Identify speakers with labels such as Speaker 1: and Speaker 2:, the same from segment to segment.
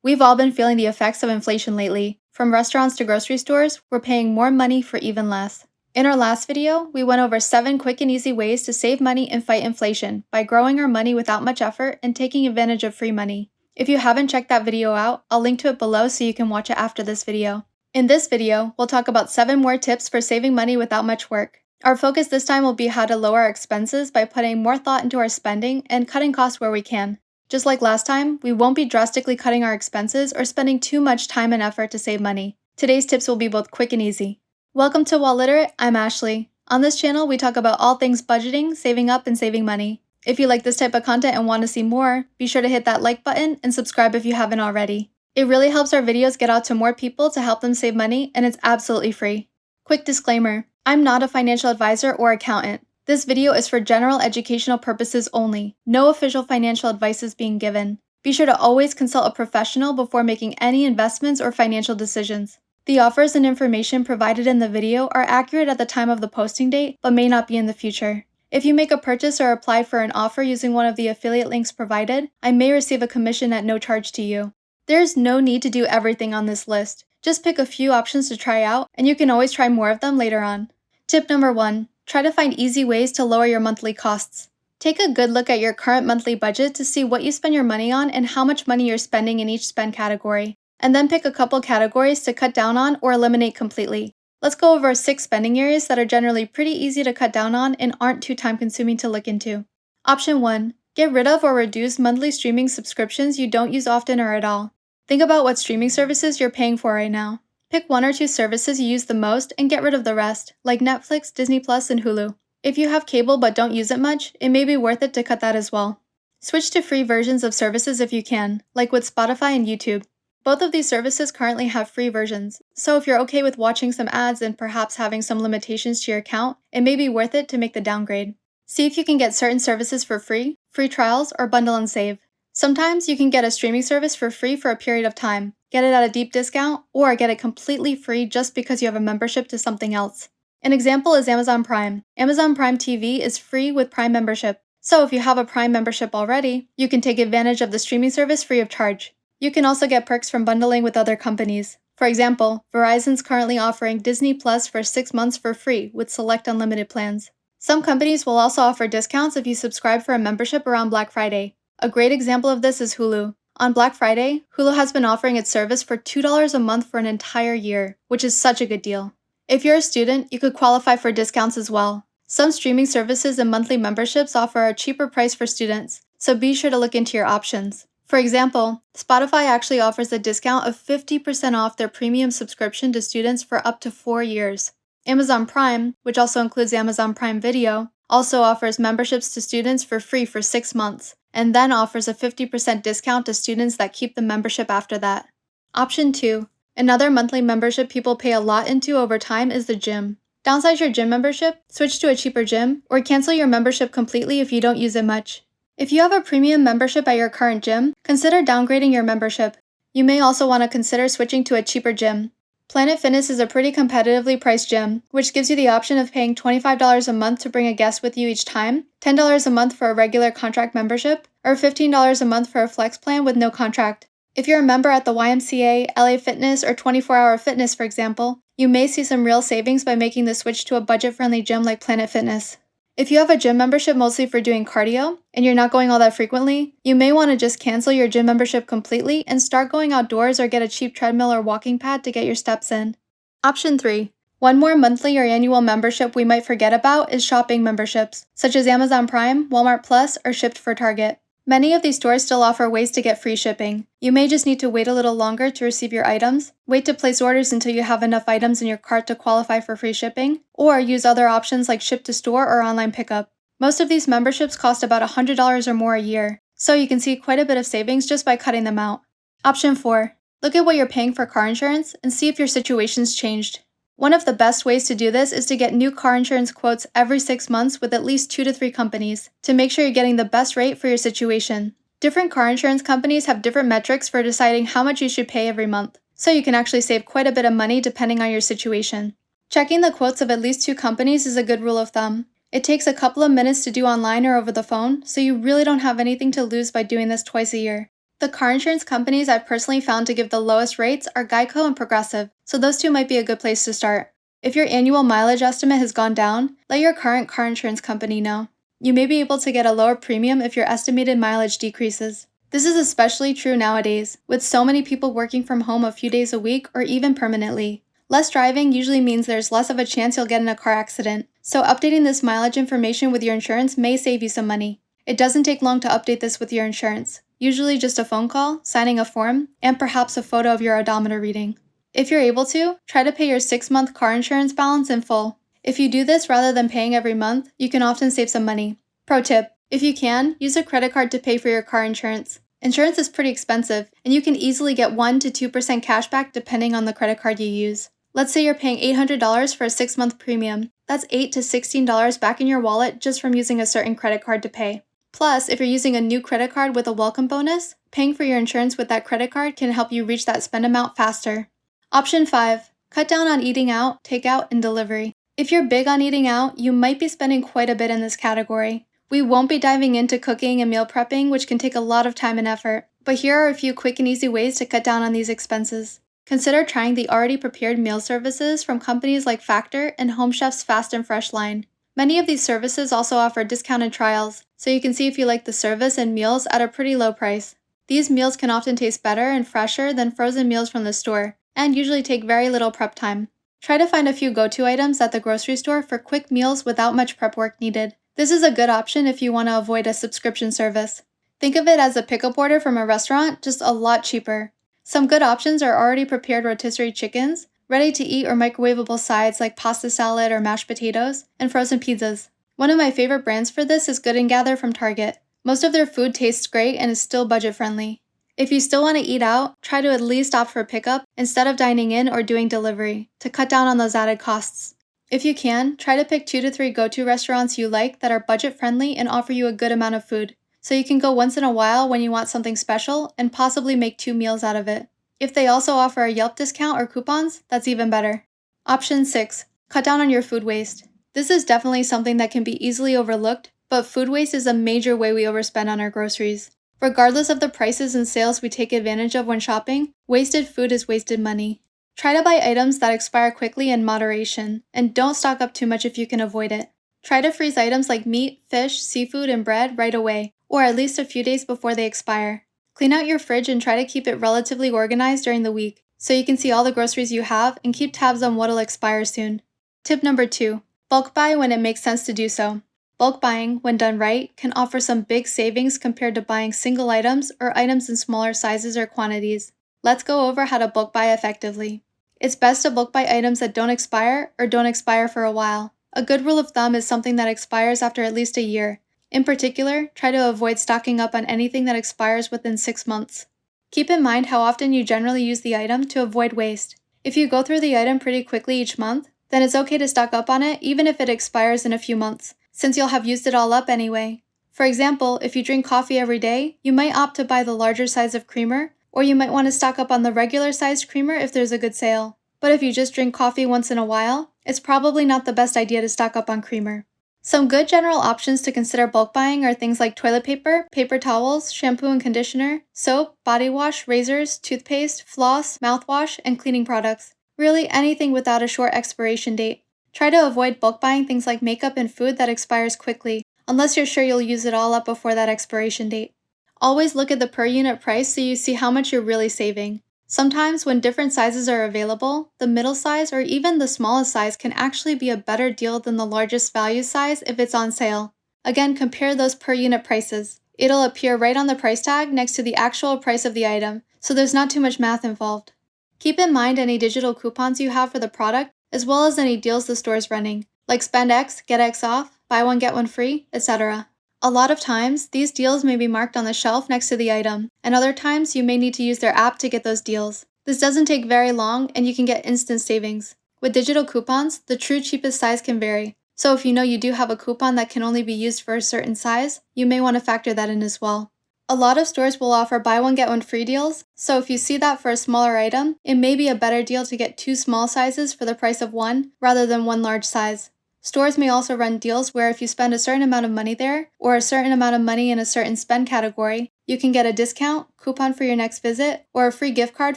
Speaker 1: We've all been feeling the effects of inflation lately. From restaurants to grocery stores, we're paying more money for even less. In our last video, we went over 7 quick and easy ways to save money and fight inflation by growing our money without much effort and taking advantage of free money. If you haven't checked that video out, I'll link to it below so you can watch it after this video. In this video, we'll talk about 7 more tips for saving money without much work. Our focus this time will be how to lower our expenses by putting more thought into our spending and cutting costs where we can. Just like last time, we won't be drastically cutting our expenses or spending too much time and effort to save money. Today's tips will be both quick and easy. Welcome to Well Literate, I'm Ashley. On this channel, we talk about all things budgeting, saving up, and saving money. If you like this type of content and want to see more, be sure to hit that like button and subscribe if you haven't already. It really helps our videos get out to more people to help them save money, and it's absolutely free. Quick disclaimer, I'm not a financial advisor or accountant. This video is for general educational purposes only. No official financial advice is being given. Be sure to always consult a professional before making any investments or financial decisions. The offers and information provided in the video are accurate at the time of the posting date, but may not be in the future. If you make a purchase or apply for an offer using one of the affiliate links provided, I may receive a commission at no charge to you. There's no need to do everything on this list. Just pick a few options to try out, and you can always try more of them later on. Tip number 1. Try to find easy ways to lower your monthly costs. Take a good look at your current monthly budget to see what you spend your money on and how much money you're spending in each spend category, and then pick a couple categories to cut down on or eliminate completely. Let's go over 6 spending areas that are generally pretty easy to cut down on and aren't too time-consuming to look into. Option 1. Get rid of or reduce monthly streaming subscriptions you don't use often or at all. Think about what streaming services you're paying for right now. Pick 1 or 2 services you use the most and get rid of the rest, like Netflix, Disney+, and Hulu. If you have cable but don't use it much, it may be worth it to cut that as well. Switch to free versions of services if you can, like with Spotify and YouTube. Both of these services currently have free versions, so if you're okay with watching some ads and perhaps having some limitations to your account, it may be worth it to make the downgrade. See if you can get certain services for free trials, or bundle and save. Sometimes you can get a streaming service for free for a period of time, get it at a deep discount, or get it completely free just because you have a membership to something else. An example is Amazon Prime. Amazon Prime TV is free with Prime membership. So if you have a Prime membership already, you can take advantage of the streaming service free of charge. You can also get perks from bundling with other companies. For example, Verizon's currently offering Disney Plus for 6 months for free with select unlimited plans. Some companies will also offer discounts if you subscribe for a membership around Black Friday. A great example of this is Hulu. On Black Friday, Hulu has been offering its service for $2 a month for an entire year, which is such a good deal. If you're a student, you could qualify for discounts as well. Some streaming services and monthly memberships offer a cheaper price for students, so be sure to look into your options. For example, Spotify actually offers a discount of 50% off their premium subscription to students for up to 4 years. Amazon Prime, which also includes Amazon Prime Video, also offers memberships to students for free for 6 months, and then offers a 50% discount to students that keep the membership after that. Option 2. Another monthly membership people pay a lot into over time is the gym. Downsize your gym membership, switch to a cheaper gym, or cancel your membership completely if you don't use it much. If you have a premium membership at your current gym, consider downgrading your membership. You may also want to consider switching to a cheaper gym. Planet Fitness is a pretty competitively priced gym, which gives you the option of paying $25 a month to bring a guest with you each time, $10 a month for a regular contract membership, or $15 a month for a flex plan with no contract. If you're a member at the YMCA, LA Fitness, or 24 Hour Fitness, for example, you may see some real savings by making the switch to a budget-friendly gym like Planet Fitness. If you have a gym membership mostly for doing cardio, and you're not going all that frequently, you may want to just cancel your gym membership completely and start going outdoors or get a cheap treadmill or walking pad to get your steps in. Option 3. One more monthly or annual membership we might forget about is shopping memberships, such as Amazon Prime, Walmart Plus, or Shipt for Target. Many of these stores still offer ways to get free shipping. You may just need to wait a little longer to receive your items, wait to place orders until you have enough items in your cart to qualify for free shipping, or use other options like ship to store or online pickup. Most of these memberships cost about $100 or more a year, so you can see quite a bit of savings just by cutting them out. Option 4. Look at what you're paying for car insurance and see if your situation's changed. One of the best ways to do this is to get new car insurance quotes every 6 months with at least 2 to 3 companies to make sure you're getting the best rate for your situation. Different car insurance companies have different metrics for deciding how much you should pay every month, so you can actually save quite a bit of money depending on your situation. Checking the quotes of at least 2 companies is a good rule of thumb. It takes a couple of minutes to do online or over the phone, so you really don't have anything to lose by doing this twice a year. The car insurance companies I've personally found to give the lowest rates are Geico and Progressive, so those two might be a good place to start. If your annual mileage estimate has gone down, let your current car insurance company know. You may be able to get a lower premium if your estimated mileage decreases. This is especially true nowadays, with so many people working from home a few days a week or even permanently. Less driving usually means there's less of a chance you'll get in a car accident, so updating this mileage information with your insurance may save you some money. It doesn't take long to update this with your insurance, usually just a phone call, signing a form, and perhaps a photo of your odometer reading. If you're able to, try to pay your 6-month car insurance balance in full. If you do this rather than paying every month, you can often save some money. Pro tip: if you can, use a credit card to pay for your car insurance. Insurance is pretty expensive, and you can easily get 1 to 2% cash back depending on the credit card you use. Let's say you're paying $800 for a 6-month premium. That's $8 to $16 back in your wallet just from using a certain credit card to pay. Plus, if you're using a new credit card with a welcome bonus, paying for your insurance with that credit card can help you reach that spend amount faster. Option 5. Cut down on eating out, takeout, and delivery. If you're big on eating out, you might be spending quite a bit in this category. We won't be diving into cooking and meal prepping, which can take a lot of time and effort, but here are a few quick and easy ways to cut down on these expenses. Consider trying the already prepared meal services from companies like Factor and Home Chef's Fast and Fresh line. Many of these services also offer discounted trials, so you can see if you like the service and meals at a pretty low price. These meals can often taste better and fresher than frozen meals from the store, and usually take very little prep time. Try to find a few go-to items at the grocery store for quick meals without much prep work needed. This is a good option if you want to avoid a subscription service. Think of it as a pickup order from a restaurant, just a lot cheaper. Some good options are already prepared rotisserie chickens, ready-to-eat or microwavable sides like pasta salad or mashed potatoes, and frozen pizzas. One of my favorite brands for this is Good & Gather from Target. Most of their food tastes great and is still budget-friendly. If you still want to eat out, try to at least opt for pickup instead of dining in or doing delivery, to cut down on those added costs. If you can, try to pick 2 to 3 go-to restaurants you like that are budget-friendly and offer you a good amount of food, so you can go once in a while when you want something special and possibly make 2 meals out of it. If they also offer a Yelp discount or coupons, that's even better. Option 6. Cut down on your food waste. This is definitely something that can be easily overlooked, but food waste is a major way we overspend on our groceries. Regardless of the prices and sales we take advantage of when shopping, wasted food is wasted money. Try to buy items that expire quickly in moderation, and don't stock up too much if you can avoid it. Try to freeze items like meat, fish, seafood, and bread right away, or at least a few days before they expire. Clean out your fridge and try to keep it relatively organized during the week, so you can see all the groceries you have and keep tabs on what'll expire soon. Tip number 2. Bulk buy when it makes sense to do so. Bulk buying, when done right, can offer some big savings compared to buying single items or items in smaller sizes or quantities. Let's go over how to bulk buy effectively. It's best to bulk buy items that don't expire or don't expire for a while. A good rule of thumb is something that expires after at least a year. In particular, try to avoid stocking up on anything that expires within 6 months. Keep in mind how often you generally use the item to avoid waste. If you go through the item pretty quickly each month, then it's okay to stock up on it even if it expires in a few months, since you'll have used it all up anyway. For example, if you drink coffee every day, you might opt to buy the larger size of creamer, or you might want to stock up on the regular sized creamer if there's a good sale. But if you just drink coffee once in a while, it's probably not the best idea to stock up on creamer. Some good general options to consider bulk buying are things like toilet paper, paper towels, shampoo and conditioner, soap, body wash, razors, toothpaste, floss, mouthwash, and cleaning products. Really anything without a short expiration date. Try to avoid bulk buying things like makeup and food that expires quickly, unless you're sure you'll use it all up before that expiration date. Always look at the per unit price so you see how much you're really saving. Sometimes when different sizes are available, the middle size or even the smallest size can actually be a better deal than the largest value size if it's on sale. Again, compare those per unit prices. It'll appear right on the price tag next to the actual price of the item, so there's not too much math involved. Keep in mind any digital coupons you have for the product, as well as any deals the store is running, like spend X, get X off, buy one get one free, etc. A lot of times, these deals may be marked on the shelf next to the item, and other times you may need to use their app to get those deals. This doesn't take very long, and you can get instant savings. With digital coupons, the true cheapest size can vary, so if you know you do have a coupon that can only be used for a certain size, you may want to factor that in as well. A lot of stores will offer buy one get one free deals, so if you see that for a smaller item, it may be a better deal to get 2 small sizes for the price of one, rather than one large size. Stores may also run deals where if you spend a certain amount of money there, or a certain amount of money in a certain spend category, you can get a discount, coupon for your next visit, or a free gift card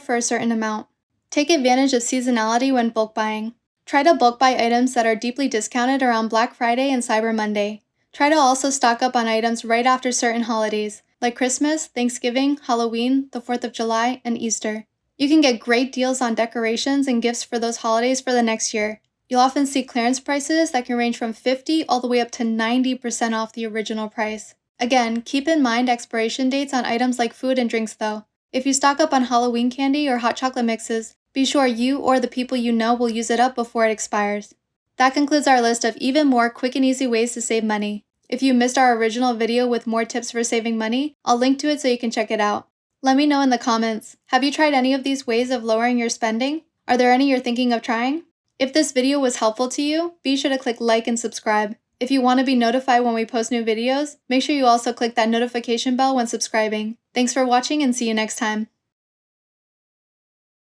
Speaker 1: for a certain amount. Take advantage of seasonality when bulk buying. Try to bulk buy items that are deeply discounted around Black Friday and Cyber Monday. Try to also stock up on items right after certain holidays, like Christmas, Thanksgiving, Halloween, the 4th of July, and Easter. You can get great deals on decorations and gifts for those holidays for the next year. You'll often see clearance prices that can range from 50% all the way up to 90% off the original price. Again, keep in mind expiration dates on items like food and drinks though. If you stock up on Halloween candy or hot chocolate mixes, be sure you or the people you know will use it up before it expires. That concludes our list of even more quick and easy ways to save money. If you missed our original video with more tips for saving money, I'll link to it so you can check it out. Let me know in the comments, have you tried any of these ways of lowering your spending? Are there any you're thinking of trying? If this video was helpful to you, be sure to click like and subscribe. If you want to be notified when we post new videos, make sure you also click that notification bell when subscribing. Thanks for watching and see you next time.